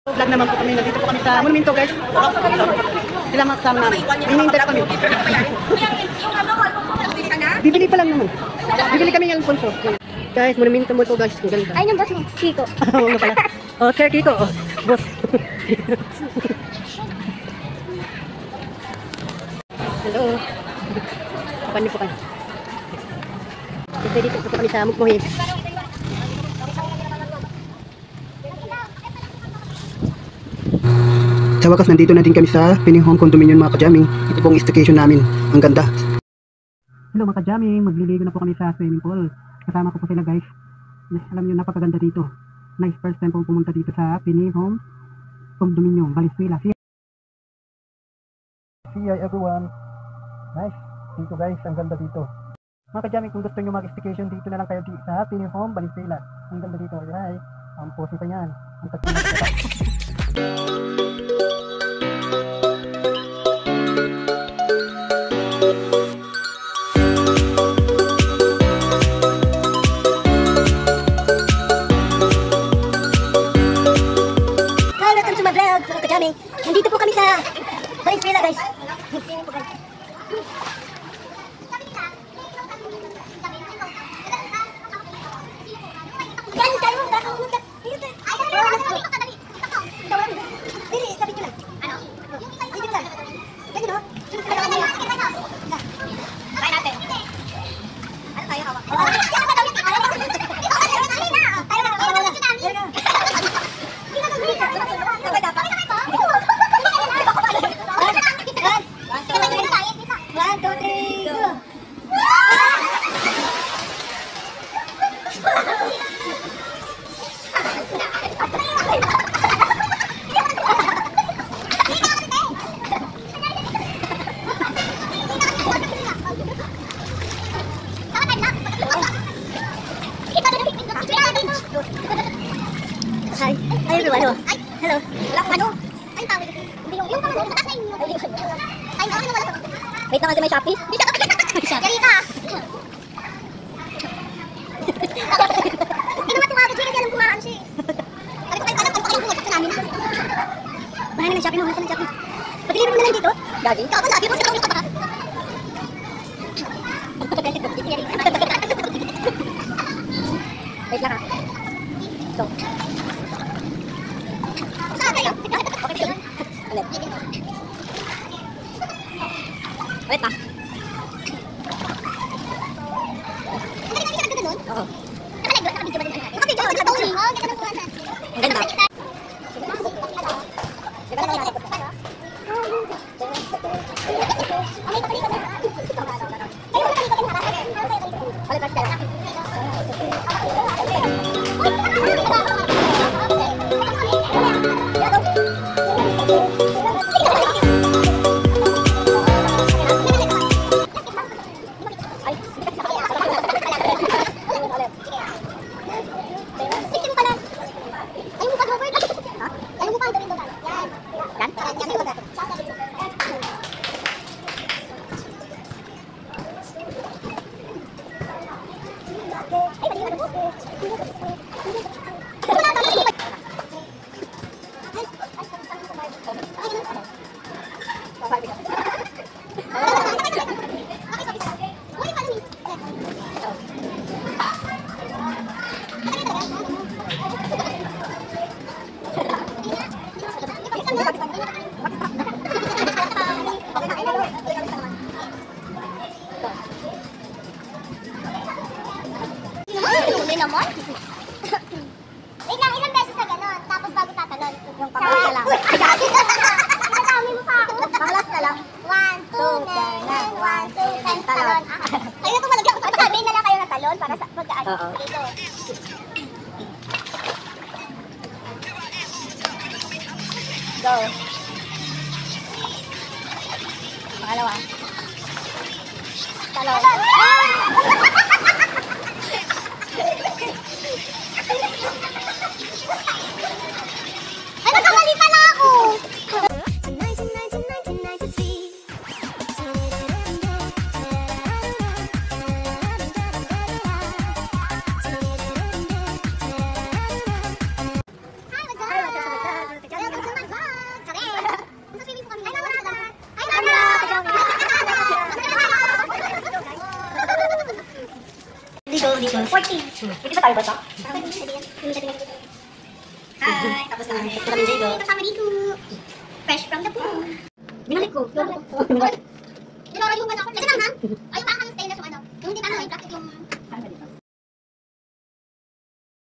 Vlog naman po kami. Nandito po kami sa monumento, guys. Sila makasama namin. Hinihintay na kami. Bibili pa lang naman. Bibili kami ng Alfonso. Guys, monumento mo po, guys. Ang ganda. Ay, yung boss mo, Chico. Oo nga pala. Oh, Sir Kiko. Oh, boss. Hello. Kapan niyo po kayo. Kasi dito po kami sa Mukmohid. Sa wakas, nandito na din kami sa Pining Home Condominium, mga ka-jamming. Ito pong staycation namin. Ang ganda. Hello mga ka-jamming, magliligo na po kami sa swimming pool. Kasama ko po sila, guys. Alam nyo, napakaganda dito. Nice, first time po pumunta dito sa Pining Home Condominium, Valenzuela. See you everyone. Nice. Dito guys, ang ganda dito. Mga ka-jamming, kung gusto nyo mag-staycation dito na lang kayo sa Pining Home, Valenzuela. Ang ganda dito. Ay, ang posi pa yan. Ang nandito po kami sa Valenzuela, guys. Hi. Hi everyone. Hello. Ano? Ay, tawag. Hindi yung sa taas na yung. Ay, ano wala. Wait lang kasi may Shopee. Karita. Hindi naman tumago siya kasi alam kumaan siya. Sabi ko kayo alam kung bukas sa namin. Bahay na ng Shopee mo, nasa ng Shopee. Pagkilibre mo na lang dito. Gagi. Ikaw ba sabi mo sa ka pa? Wait lang ha. So. Ulit pa. Oo. Ang ganda. naman? Wait lang, ilang beses na gano'n, tapos bago tatalon. Yung panglas na lang. Uy, gagi! Pinadami mo pa ako. Panglas na lang. 1, 2, 10, 1, 2, 10, talon. Kayo na tumalagyan ko. Sabihin na lang kayo na talon para sa pagkaan. Oo. Dito. Go. Pangalawa. Talon. Ay, nagkamali pala ako! dito. 14. Hindi ba tayo basa? Hi. Tapos na kami. Ito kami dito. Kasama dito. Fresh from the pool. Binalik ko. Nilaro yung ano. Ito lang ha? Ay, yung parang stainless yung ano. Yung hindi pa ano, yung plastic yung... Ano ba dito?